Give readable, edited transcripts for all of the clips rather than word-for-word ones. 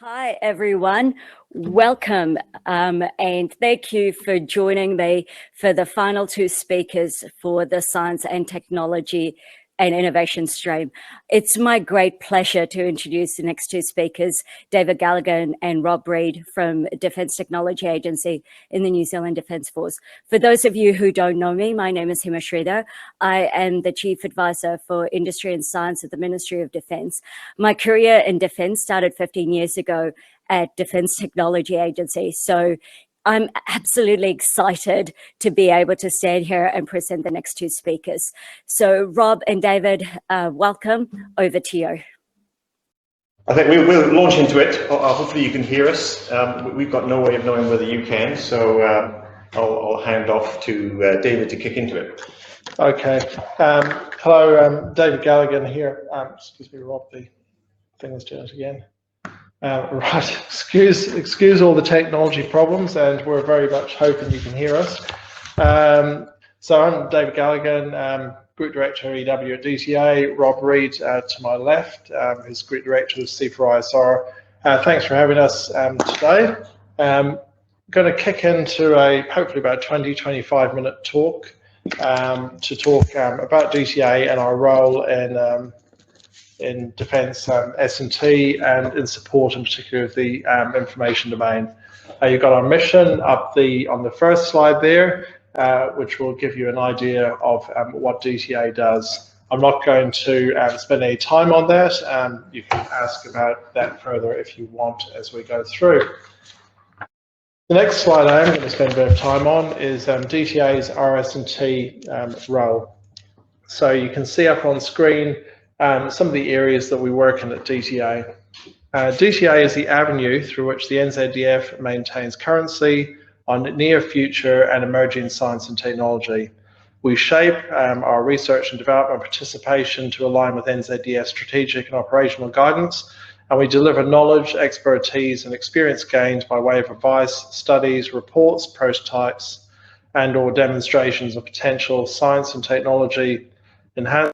Hi, everyone. Welcome, and thank you for joining me for the final two speakers for the Science and Technology and Innovation stream. It's my great pleasure to introduce the next two speakers, David Galligan and Rob Reid from Defence Technology Agency in the New Zealand Defence Force. For those of you who don't know me, my name is Hima Sridhar. I am the Chief Advisor for Industry and Science at the Ministry of Defence. My career in Defence started 15 years ago at Defence Technology Agency. So I'm absolutely excited to be able to stand here and present the next two speakers. So Rob and David, welcome. Over to you. I think we'll launch into it. Hopefully you can hear us. We've got no way of knowing whether you can, so I'll hand off to David to kick into it. Okay. Hello, David Galligan here. Excuse me, Rob, the thing is doing it again. Right, excuse all the technology problems, and we're very much hoping you can hear us. So I'm David Galligan, Group Director EW at DTA, Rob Reid to my left, who's Group Director of C4ISR. Thanks for having us today. I'm going to kick into a hopefully about 20-25 minute talk to talk about DTA and our role in defence S&T and in support in particular of the information domain. You've got our mission up on the first slide there, which will give you an idea of what DTA does. I'm not going to spend any time on that. You can ask about that further if you want as we go through. The next slide I am going to spend a bit of time on is DTA's RS&T role. So you can see up on screen some of the areas that we work in at DTA. DTA is the avenue through which the NZDF maintains currency on near future and emerging science and technology. We shape our research and development participation to align with NZDF strategic and operational guidance, and we deliver knowledge, expertise and experience gained by way of advice, studies, reports, prototypes and/or demonstrations of potential science and technology enhancements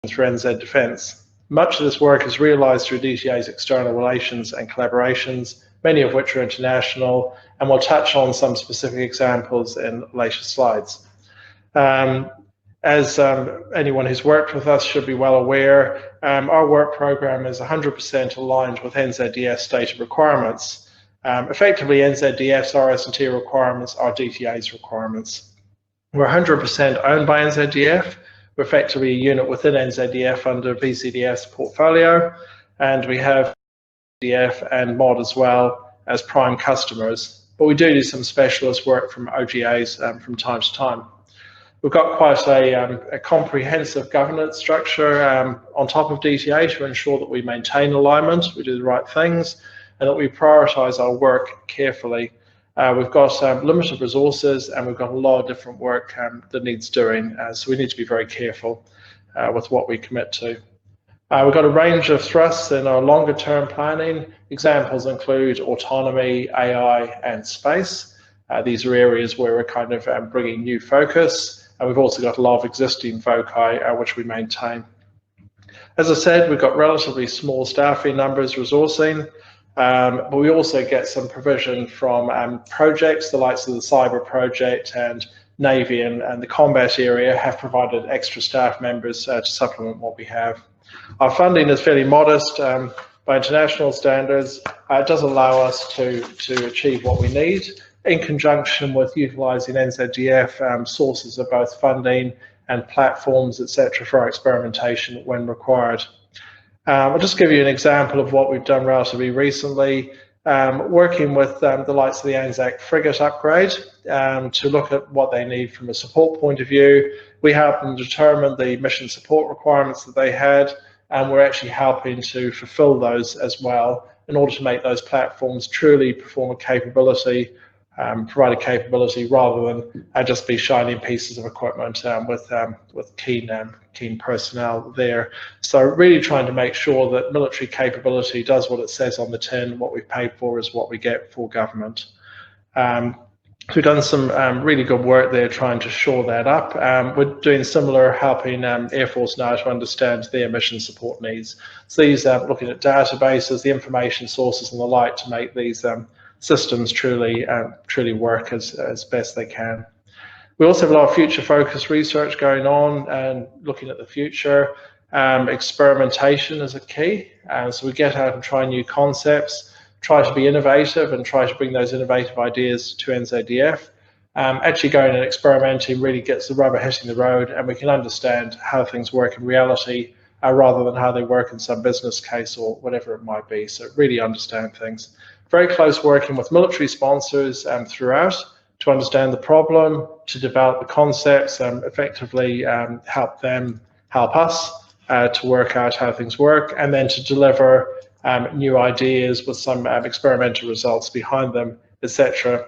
through NZ Defence. Much of this work is realised through DTA's external relations and collaborations, many of which are international, and we'll touch on some specific examples in later slides. As anyone who's worked with us should be well aware, our work programme is 100% aligned with NZDF stated requirements. Effectively, NZDF's RS&T requirements are DTA's requirements. We're 100% owned by NZDF. We're effectively a unit within NZDF under BCDF's portfolio, and we have NZDF and MOD as well as prime customers. But we do some specialist work from OGAs from time to time. We've got quite a comprehensive governance structure on top of DTA to ensure that we maintain alignment, we do the right things, and that we prioritise our work carefully. We've got limited resources and we've got a lot of different work that needs doing, so we need to be very careful with what we commit to. We've got a range of thrusts in our longer term planning. Examples include autonomy, AI and space. These are areas where we're kind of bringing new focus, and we've also got a lot of existing foci which we maintain. As I said, we've got relatively small staffing numbers, resourcing. But we also get some provision from projects, the likes of the cyber project, and Navy and the combat area have provided extra staff members to supplement what we have. Our funding is fairly modest by international standards. It does allow us to achieve what we need in conjunction with utilising NZDF sources of both funding and platforms, etc., for our experimentation when required. I'll just give you an example of what we've done relatively recently, working with the likes of the Anzac frigate upgrade to look at what they need from a support point of view. We helped them determine the mission support requirements that they had, and we're actually helping to fulfill those as well in order to make those platforms truly perform a capability, provide a capability rather than just be shining pieces of equipment with keen personnel there. So really trying to make sure that military capability does what it says on the tin. What we pay for is what we get for government. So we've done some really good work there trying to shore that up. We're doing similar, helping Air Force now to understand their mission support needs. So these looking at databases, the information sources and the like to make these systems truly work as best they can. We also have a lot of future focused research going on and looking at the future. Experimentation is a key. So we get out and try new concepts, try to be innovative and try to bring those innovative ideas to NZDF. Actually going and experimenting really gets the rubber hitting the road, and we can understand how things work in reality rather than how they work in some business case or whatever it might be. So really understand things. Very close working with military sponsors throughout to understand the problem, to develop the concepts, and effectively help them help us to work out how things work, and then to deliver new ideas with some experimental results behind them, etc.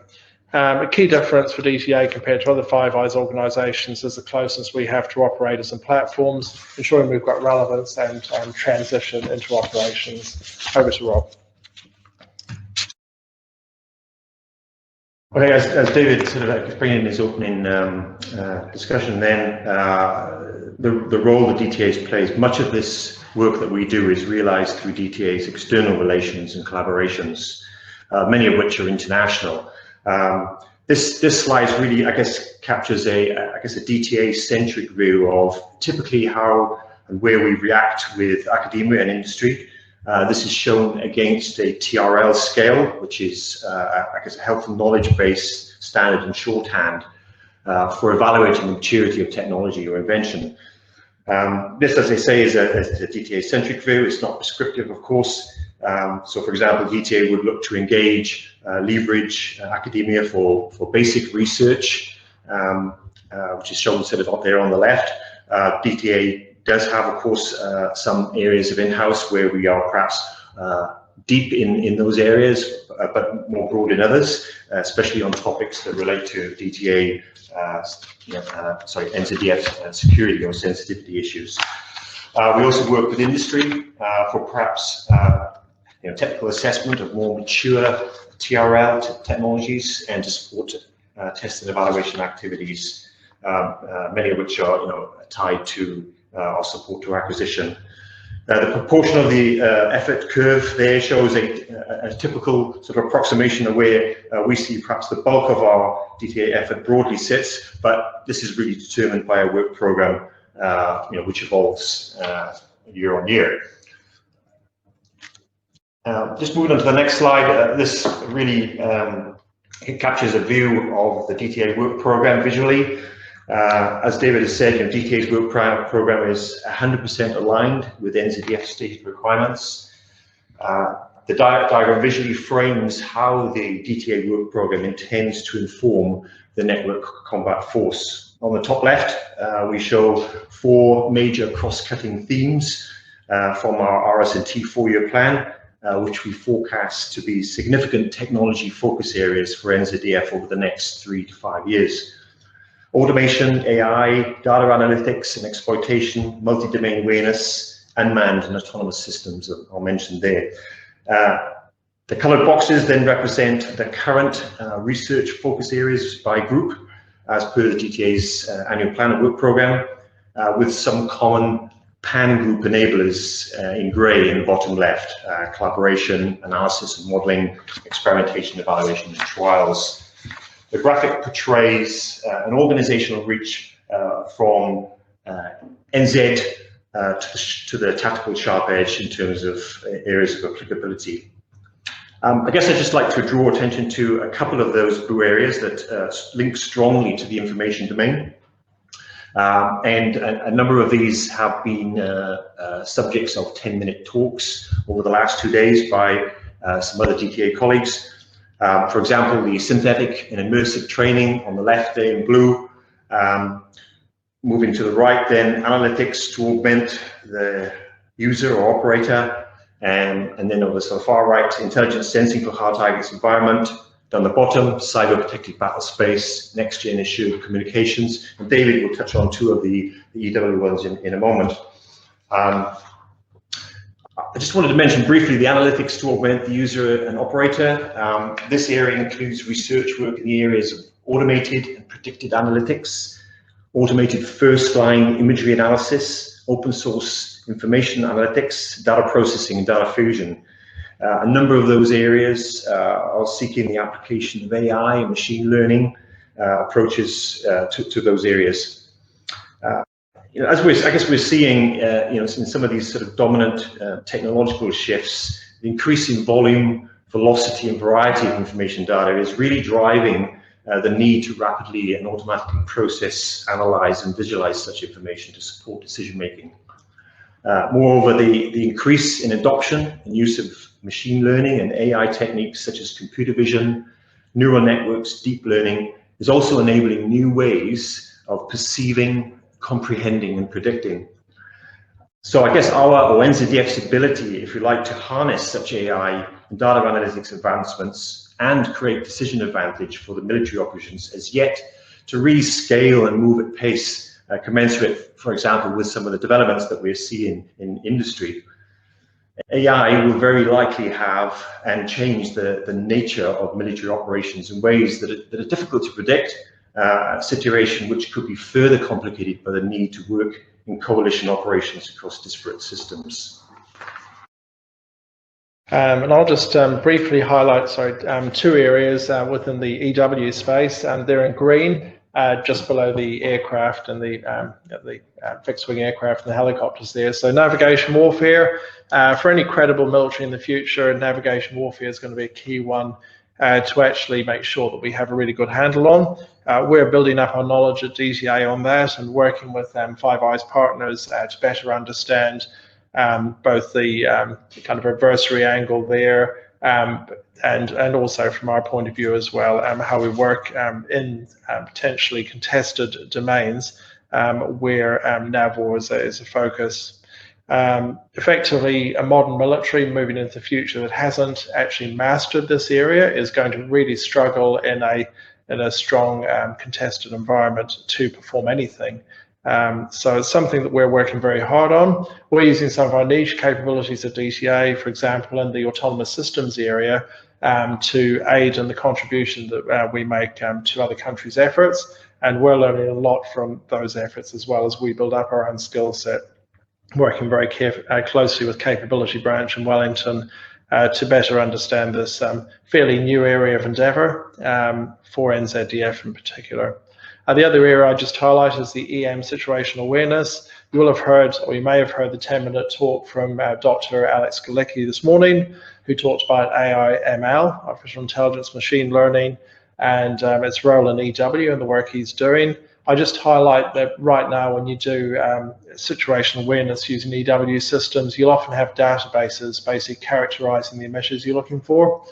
A key difference for DTA compared to other Five Eyes organisations is the closeness we have to operators and platforms, ensuring we've got relevance and transition into operations. Over to Rob. Okay, as David sort of explained in his opening discussion then, the role the DTAs plays, much of this work that we do is realised through DTA's external relations and collaborations, many of which are international. This slide really, I guess, captures a DTA-centric view of typically how and where we react with academia and industry. This is shown against a TRL scale, which is, I guess, a helpful knowledge-based standard and shorthand for evaluating the maturity of technology or invention. This, as I say, is a DTA-centric view. It's not prescriptive, of course. So, for example, DTA would look to engage, leverage academia for basic research, which is shown sort of up there on the left. DTA does have, of course, some areas of in-house where we are perhaps deep in those areas, but more broad in others, especially on topics that relate to DTA, NZDF security or sensitivity issues. We also work with industry for perhaps technical assessment of more mature TRL technologies and to support test and evaluation activities, many of which are tied to our support to acquisition. The proportion of the effort curve there shows a typical sort of approximation of where we see perhaps the bulk of our DTA effort broadly sits, but this is really determined by a work program which evolves year on year. Just moving on to the next slide, this really it captures a view of the DTA work program visually. As David has said, DTA's work program is 100% aligned with NZDF stated requirements. The diagram visually frames how the DTA work program intends to inform the network combat force. On the top left, we show 4 major cross-cutting themes from our RS&T 4-year plan, which we forecast to be significant technology focus areas for NZDF over the next 3 to 5 years. Automation, AI, data analytics and exploitation, multi-domain awareness, unmanned and autonomous systems are mentioned there. The coloured boxes then represent the current research focus areas by group as per the DTA's annual plan and work programme, with some common pan-group enablers in grey in the bottom left, collaboration, analysis and modelling, experimentation, evaluation and trials. The graphic portrays an organisational reach from NZ to the tactical sharp edge in terms of areas of applicability. I guess I'd just like to draw attention to a couple of those blue areas that link strongly to the information domain. And a number of these have been subjects of 10-minute talks over the last 2 days by some other DTA colleagues. For example, the synthetic and immersive training on the left there in blue. Moving to the right then, analytics to augment the user or operator. And then on the far right, intelligence sensing for hard targets environment. Down the bottom, cyber protected battle space, next gen assured communications. And David will touch on 2 of the EW ones in a moment. I just wanted to mention briefly the analytics to augment the user and operator. This area includes research work in the areas of automated and predicted analytics, automated first-line imagery analysis, open source information analytics, data processing, and data fusion. A number of those areas are seeking the application of AI and machine learning approaches to those areas. I guess we're seeing, in some of these sort of dominant technological shifts, the increasing volume, velocity, and variety of information data is really driving the need to rapidly and automatically process, analyze, and visualize such information to support decision making. Moreover, the increase in adoption and use of machine learning and AI techniques such as computer vision, neural networks, deep learning is also enabling new ways of perceiving, comprehending, and predicting. So I guess our NZDF's ability, if you like, to harness such AI and data analytics advancements and create decision advantage for the military operations is yet to really scale and move at pace commensurate, for example, with some of the developments that we're seeing in industry. AI will very likely have and change the nature of military operations in ways that are difficult to predict, a situation which could be further complicated by the need to work in coalition operations across disparate systems. And I'll just briefly highlight, two areas within the EW space. They're in green, just below the aircraft and the fixed-wing aircraft and the helicopters there. So navigation warfare, for any credible military in the future, navigation warfare is going to be a key one to actually make sure that we have a really good handle on. We're building up our knowledge at DTA on that and working with Five Eyes partners to better understand both the kind of adversary angle there, and also from our point of view as well, how we work in potentially contested domains where NAVWAR is a focus. Effectively, a modern military moving into the future that hasn't actually mastered this area is going to really struggle in a strong contested environment to perform anything. So it's something that we're working very hard on. We're using some of our niche capabilities at DTA, for example, in the autonomous systems area, to aid in the contribution that we make to other countries' efforts. And we're learning a lot from those efforts as well as we build up our own skill set, working very closely with Capability Branch in Wellington to better understand this fairly new area of endeavour for NZDF in particular. The other area I just highlight is the EM situational awareness. You will have heard, or you may have heard, the 10-minute talk from Dr. Alex Galligan this morning, who talked about AI/ML, artificial intelligence, machine learning, and its role in EW and the work he's doing. I just highlight that right now when you do situational awareness using EW systems, you'll often have databases basically characterizing the images you're looking for.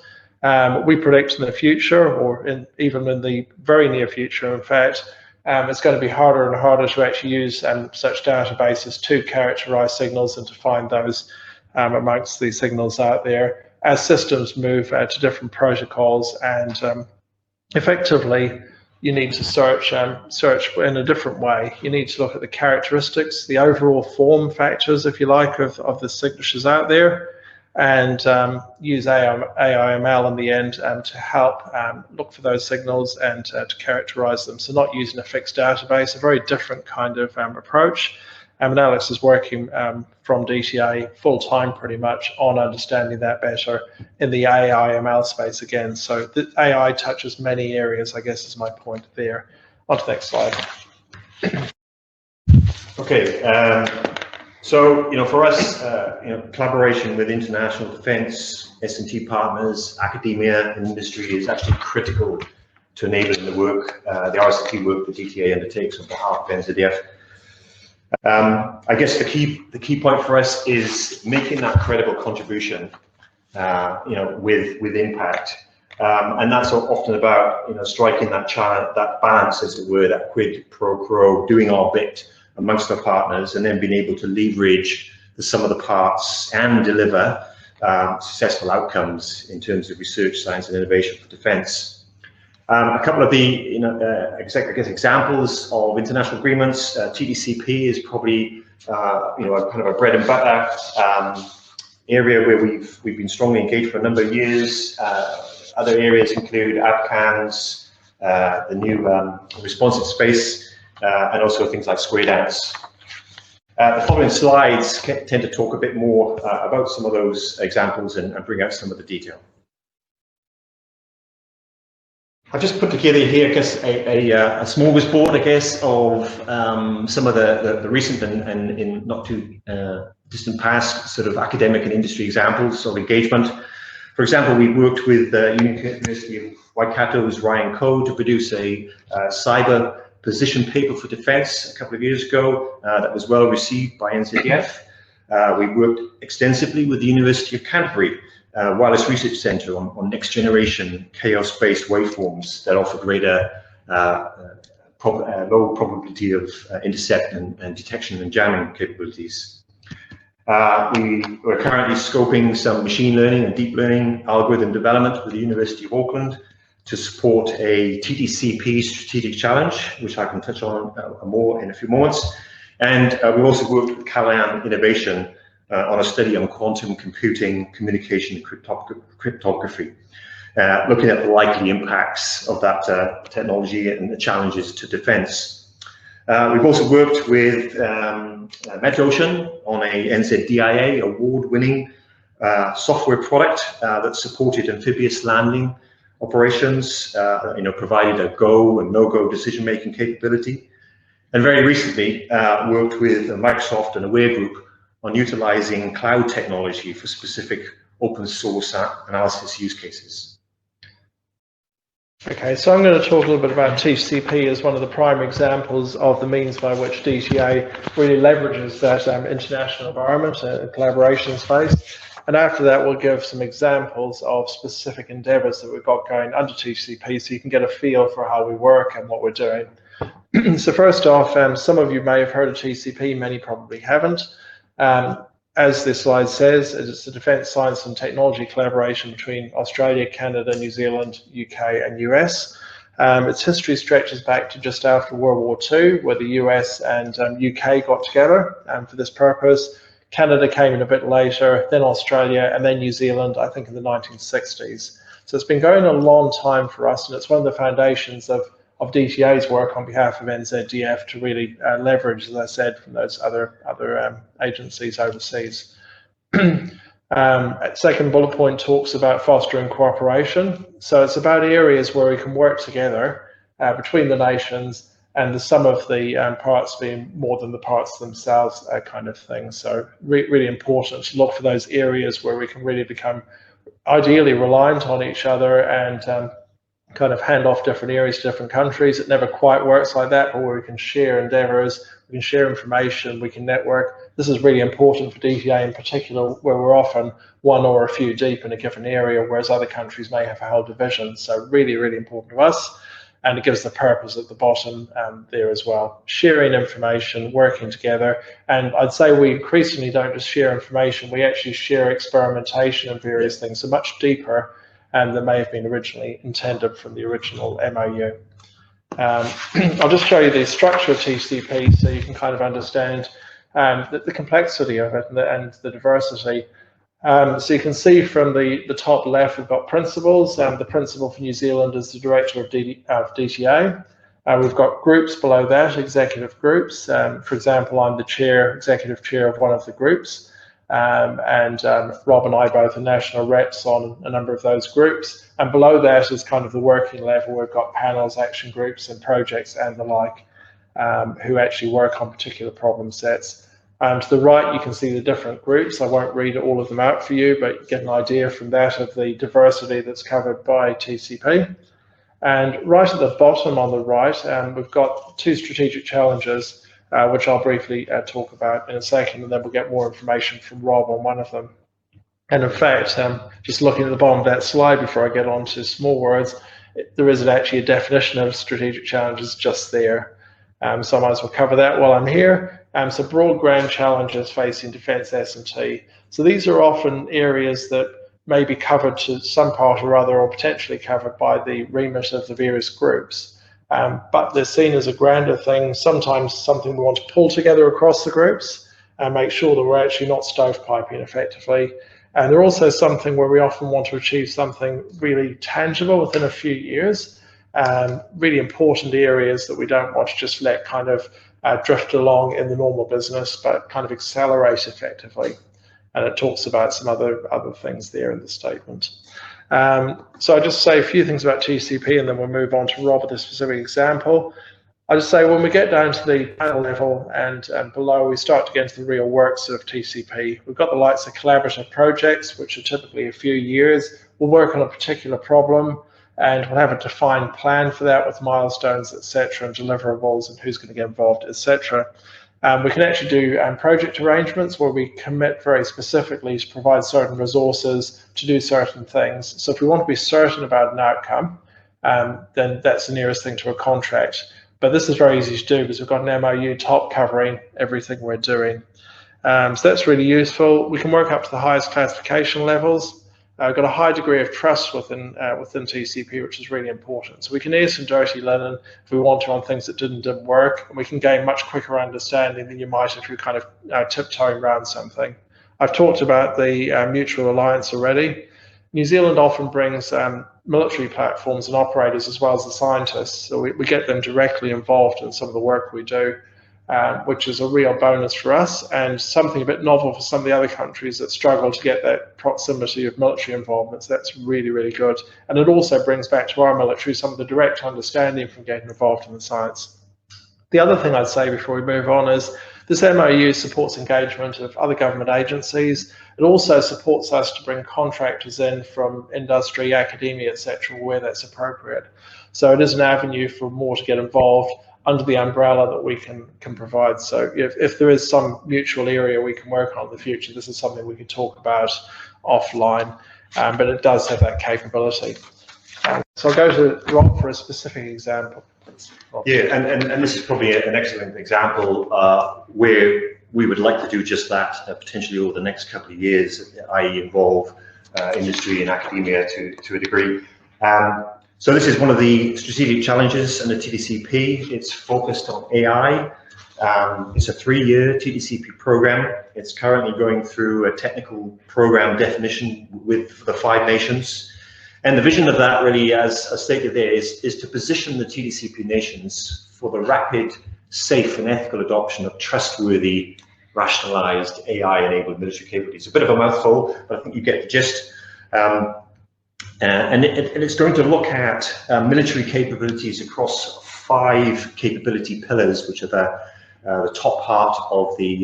We predict in the future, or even in the very near future, in fact, it's going to be harder and harder to actually use such databases to characterize signals and to find those amongst the signals out there as systems move to different protocols. And effectively, you need to search in a different way. You need to look at the characteristics, the overall form factors, if you like, of the signatures out there, and use AI/ML in the end to help look for those signals and to characterize them. So not using a fixed database, a very different kind of approach. And Alex is working from DTA full-time pretty much on understanding that better in the AI/ML space again. So the AI touches many areas, I guess, is my point there. On to the next slide. Okay. So, for us, collaboration with international defence, S&T partners, academia, and industry is actually critical to enabling the work, the RS&T work that DTA undertakes on behalf of NZDF. I guess the key point for us is making that credible contribution, with impact, and that's often about striking that balance, as it were, that quid pro quo, doing our bit amongst our partners, and then being able to leverage the sum of the parts and deliver successful outcomes in terms of research, science, and innovation for defence. A couple of the examples of international agreements. TDCP is probably kind of a bread and butter area where we've been strongly engaged for a number of years. Other areas include ABCANS, the new responsive space, and also things like square dance. The following slides tend to talk a bit more about some of those examples and bring out some of the detail. I've just put together here, I guess, a smorgasbord, I guess, of some of the recent and in not too distant past sort of academic and industry examples of engagement. For example, we worked with the University of Waikato's Ryan Coe to produce a cyber position paper for defence a couple of years ago that was well received by NZDF. We worked extensively with the University of Canterbury Wireless Research Centre on next generation chaos-based waveforms that offer greater low probability of intercept and detection and jamming capabilities. We are currently scoping some machine learning and deep learning algorithm development with the University of Auckland to support a TTCP strategic challenge, which I can touch on more in a few moments. And we've also worked with Galligan Innovation on a study on quantum computing, communication, and cryptography, looking at the likely impacts of that technology and the challenges to defence. We've also worked with MetOcean on a NZDIA award-winning software product that supported amphibious landing operations, provided a go and no-go decision-making capability. And very recently worked with Microsoft and Aware Group on utilizing cloud technology for specific open source analysis use cases. Okay, so I'm going to talk a little bit about TCP as one of the prime examples of the means by which DTA really leverages that international environment and collaboration space. And after that, we'll give some examples of specific endeavors that we've got going under TCP so you can get a feel for how we work and what we're doing. So first off, some of you may have heard of TCP, many probably haven't. As this slide says, it's a defence science and technology collaboration between Australia, Canada, New Zealand, UK and US. Its history stretches back to just after World War II, where the US and UK got together for this purpose. Canada came in a bit later, then Australia, and then New Zealand, I think in the 1960s. So it's been going a long time for us, and it's one of the foundations of DTA's work on behalf of NZDF to really leverage, as I said, from those other agencies overseas. Second bullet point talks about fostering cooperation. So it's about areas where we can work together between the nations, and the sum of the parts being more than the parts themselves, kind of thing. So really important to look for those areas where we can really become ideally reliant on each other and kind of hand off different areas to different countries. It never quite works like that, but where we can share endeavors, we can share information, we can network. This is really important for DTA in particular, where we're often one or a few deep in a given area, whereas other countries may have a whole division. So really, really important to us. And it gives the purpose at the bottom there as well. Sharing information, working together. And I'd say we increasingly don't just share information, we actually share experimentation and various things, so much deeper than may have been originally intended from the original MOU. I'll just show you the structure of TCP so you can kind of understand the complexity of it and the diversity. So you can see from the top left, we've got principals. The principal for New Zealand is the director of DTA. We've got groups below that, executive groups. For example, I'm the executive chair of one of the groups. And Rob and I both are national reps on a number of those groups. And below that is kind of the working level. We've got panels, action groups and projects and the like who actually work on particular problem sets. To the right, you can see the different groups. I won't read all of them out for you, but you get an idea from that of the diversity that's covered by TCP. And right at the bottom on the right, we've got two strategic challenges, which I'll briefly talk about in a second, and then we'll get more information from Rob on one of them. And in fact, just looking at the bottom of that slide before I get on to small words, there isn't actually a definition of strategic challenges just there. So I might as well cover that while I'm here. So broad grand challenges facing defence S&T. So these are often areas that may be covered to some part or other, or potentially covered by the remit of the various groups. But they're seen as a grander thing, sometimes something we want to pull together across the groups and make sure that we're actually not stovepiping effectively. And they're also something where we often want to achieve something really tangible within a few years. really important areas that we don't want to just let kind of drift along in the normal business, but kind of accelerate effectively. And it talks about some other things there in the statement. So I'll just say a few things about TCP, and then we'll move on to Rob with a specific example. I just say when we get down to the panel level and below, we start to get into the real works of TCP. We've got the likes of collaborative projects, which are typically a few years. We'll work on a particular problem, and we'll have a defined plan for that with milestones, etc., and deliverables, and who's going to get involved, etc. We can actually do project arrangements where we commit very specifically to provide certain resources to do certain things. So if we want to be certain about an outcome, then that's the nearest thing to a contract. But this is very easy to do because we've got an MOU top covering everything we're doing. So that's really useful. We can work up to the highest classification levels. We've got a high degree of trust within TCP, which is really important. So we can air some dirty linen if we want to on things that didn't work, and we can gain much quicker understanding than you might if you're kind of tiptoeing around something. I've talked about the mutual alliance already. New Zealand often brings military platforms and operators as well as the scientists, so we get them directly involved in some of the work we do, which is a real bonus for us and something a bit novel for some of the other countries that struggle to get that proximity of military involvement. So that's really, really good. And it also brings back to our military some of the direct understanding from getting involved in the science. The other thing I'd say before we move on is this MOU supports engagement of other government agencies. It also supports us to bring contractors in from industry, academia, etc., where that's appropriate. So it is an avenue for more to get involved under the umbrella that we can provide. So if there is some mutual area we can work on in the future, this is something we could talk about offline, but it does have that capability. So I'll go to Rob for a specific example. Yeah, and this is probably an excellent example where we would like to do just that, potentially over the next couple of years, i.e. involve industry and academia to a degree. So this is one of the strategic challenges in the TDCP. It's focused on AI. It's a 3-year TDCP program. It's currently going through a technical program definition with the 5 nations. And the vision of that really, as stated there, is to position the TDCP nations for the rapid, safe and ethical adoption of trustworthy, rationalized AI-enabled military capabilities. A bit of a mouthful, but I think you get the gist. And it's going to look at military capabilities across 5 capability pillars, which are the top part of the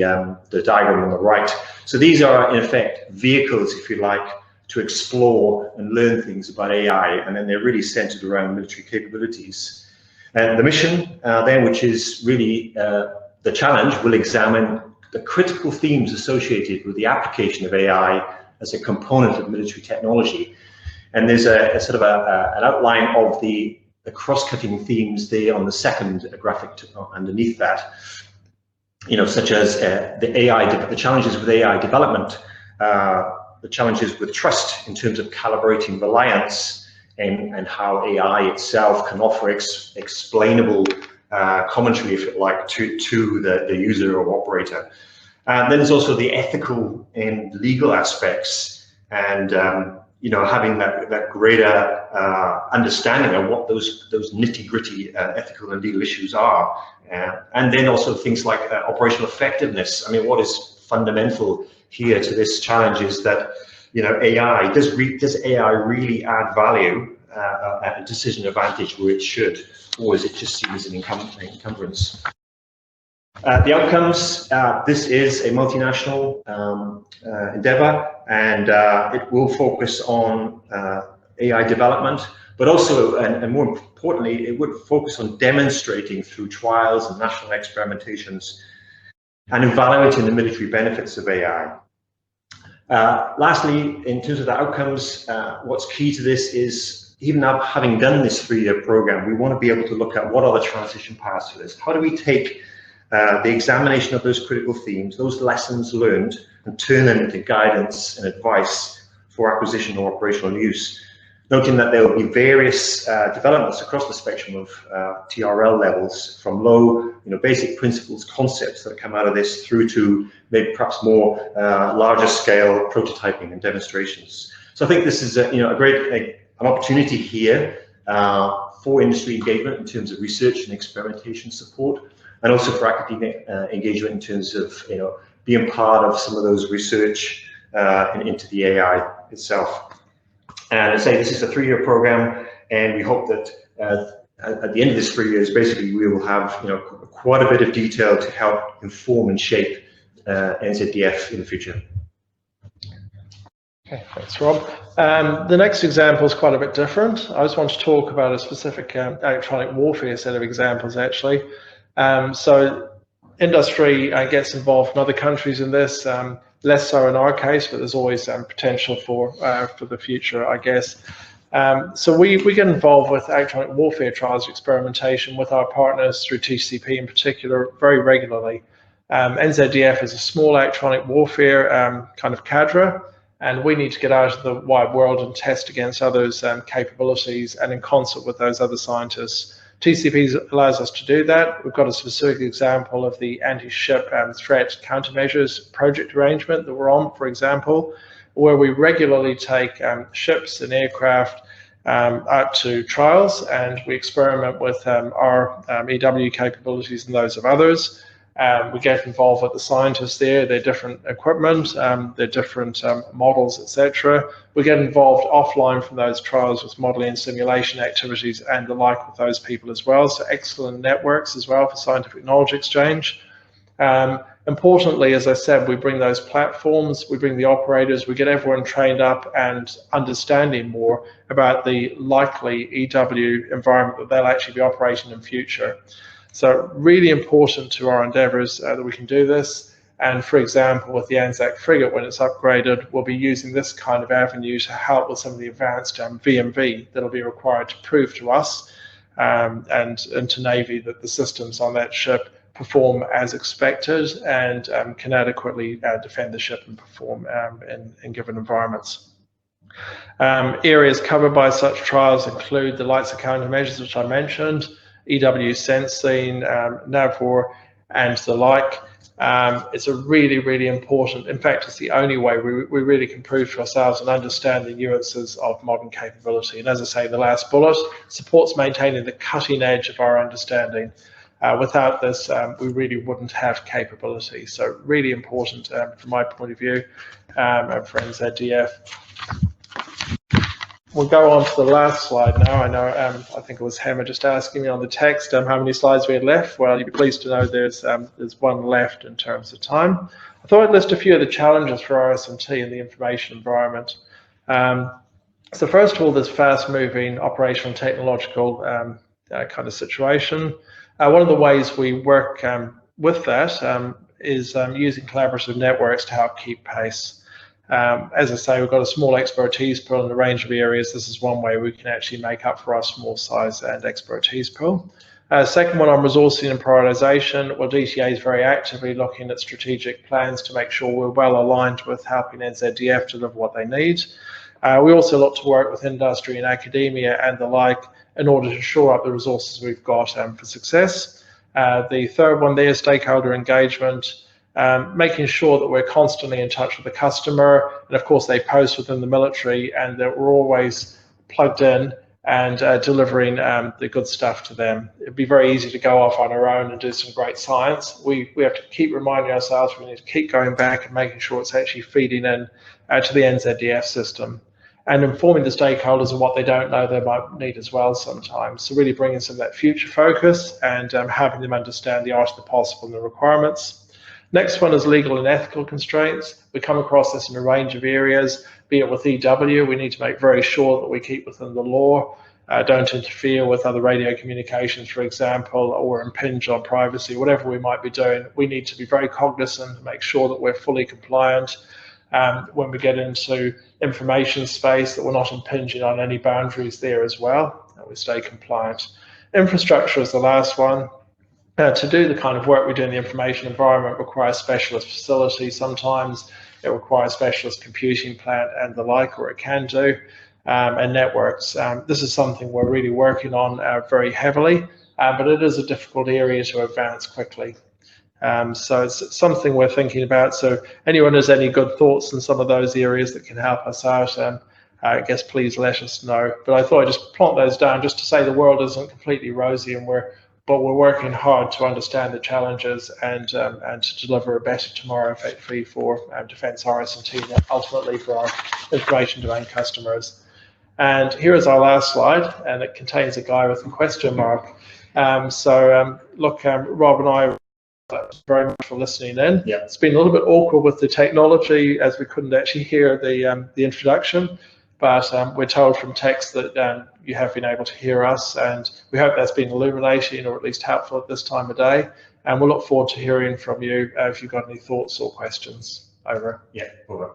diagram on the right. So these are, in effect, vehicles, if you like, to explore and learn things about AI, and then they're really centered around military capabilities. And the mission then, which is really the challenge, will examine the critical themes associated with the application of AI as a component of military technology. And there's a sort of an outline of the cross-cutting themes there on the second graphic underneath that, you know, such as the challenges with AI development, the challenges with trust in terms of calibrating reliance and how AI itself can offer explainable commentary, if you like, to the user or operator. And then there's also the ethical and legal aspects, and you know, having that greater understanding of what those nitty-gritty ethical and legal issues are, and then also things like operational effectiveness. I mean, what is fundamental here to this challenge is that, you know, does AI really add value at a decision advantage where it should, or is it just seen as an encumbrance? The outcomes, this is a multinational endeavor, and it will focus on AI development, but also, and more importantly, it would focus on demonstrating through trials and national experimentations and evaluating the military benefits of AI. Lastly, in terms of the outcomes, what's key to this is, even having done this 3-year program, we want to be able to look at what are the transition paths for this. How do we take the examination of those critical themes, those lessons learned, and turn them into guidance and advice for acquisition or operational use? Noting that there will be various developments across the spectrum of TRL levels, from low, basic principles, concepts that come out of this, through to maybe perhaps more larger scale prototyping and demonstrations. So I think this is an opportunity here for industry engagement in terms of research and experimentation support, and also for academic engagement in terms of being part of some of those research into the AI itself. And I say this is a 3-year program, and we hope that at the end of this 3 years, basically we will have quite a bit of detail to help inform and shape NZDF in the future. Okay, thanks, Rob. The next example is quite a bit different. I just want to talk about a specific electronic warfare set of examples, actually. So industry gets involved from other countries in this, less so in our case, but there's always potential for the future, I guess. So we get involved with electronic warfare trials experimentation with our partners through TCP in particular very regularly. NZDF is a small electronic warfare kind of cadre, and we need to get out of the wide world and test against others' capabilities and in concert with those other scientists. TCP allows us to do that. We've got a specific example of the anti-ship threat countermeasures project arrangement that we're on, for example, where we regularly take ships and aircraft out to trials, and we experiment with our EW capabilities and those of others. We get involved with the scientists there, their different equipment, their different models, etc. We get involved offline from those trials with modeling and simulation activities and the like with those people as well. So excellent networks as well for scientific knowledge exchange. Importantly, as I said, we bring those platforms, we bring the operators, we get everyone trained up and understanding more about the likely EW environment that they'll actually be operating in future. So really important to our endeavours that we can do this. And for example, with the Anzac frigate, when it's upgraded, we'll be using this kind of avenue to help with some of the advanced VMV that'll be required to prove to us and to Navy that the systems on that ship perform as expected and can adequately defend the ship and perform in given environments. Areas covered by such trials include the likes of countermeasures, which I mentioned, EW sensing, NAVFOR, and the like. It's a really, really important, in fact, it's the only way we really can prove to ourselves and understand the nuances of modern capability. And as I say, the last bullet supports maintaining the cutting edge of our understanding. Without this, we really wouldn't have capability. So really important from my point of view and for NZDF. We'll go on to the last slide now. I know, I think it was Hammer just asking me on the text how many slides we had left. Well, you'll be pleased to know there's one left in terms of time. I thought I'd list a few of the challenges for RS&T in the information environment. So first of all, this fast-moving operational and technological kind of situation. One of the ways we work with that is using collaborative networks to help keep pace. As I say, we've got a small expertise pool in a range of areas. This is one way we can actually make up for our small size and expertise pool. Second one on resourcing and prioritization. Well, DTA is very actively looking at strategic plans to make sure we're well aligned with helping NZDF deliver what they need. We also look to work with industry and academia and the like in order to shore up the resources we've got for success. The third one there, stakeholder engagement. Making sure that we're constantly in touch with the customer, and of course they post within the military, and that we're always plugged in and delivering the good stuff to them. It'd be very easy to go off on our own and do some great science. We have to keep reminding ourselves we need to keep going back and making sure it's actually feeding in to the NZDF system and informing the stakeholders of what they don't know they might need as well sometimes. So really bringing some of that future focus and helping them understand the art of the possible and the requirements. Next one is legal and ethical constraints. We come across this in a range of areas, be it with EW, we need to make very sure that we keep within the law, don't interfere with other radio communications, for example, or impinge on privacy, whatever we might be doing. We need to be very cognizant to make sure that we're fully compliant. When we get into information space, that we're not impinging on any boundaries there as well, that we stay compliant. Infrastructure is the last one. To do the kind of work we do in the information environment requires specialist facilities. Sometimes it requires specialist computing plant and the like, or it can do, and networks. This is something we're really working on very heavily, but it is a difficult area to advance quickly. So it's something we're thinking about. So anyone has any good thoughts in some of those areas that can help us out, I guess please let us know. But I thought I'd just plot those down just to say the world isn't completely rosy, and we're working hard to understand the challenges and to deliver a better tomorrow, effectively, for defence RS&T and ultimately for our information domain customers. And here is our last slide, and it contains a guy with a question mark. Look, Rob and I, very much for listening in. Yeah. It's been a little bit awkward with the technology as we couldn't actually hear the introduction, but we're told from text that you have been able to hear us, and we hope that's been illuminating or at least helpful at this time of day. And we'll look forward to hearing from you if you've got any thoughts or questions. Over. Yeah, over.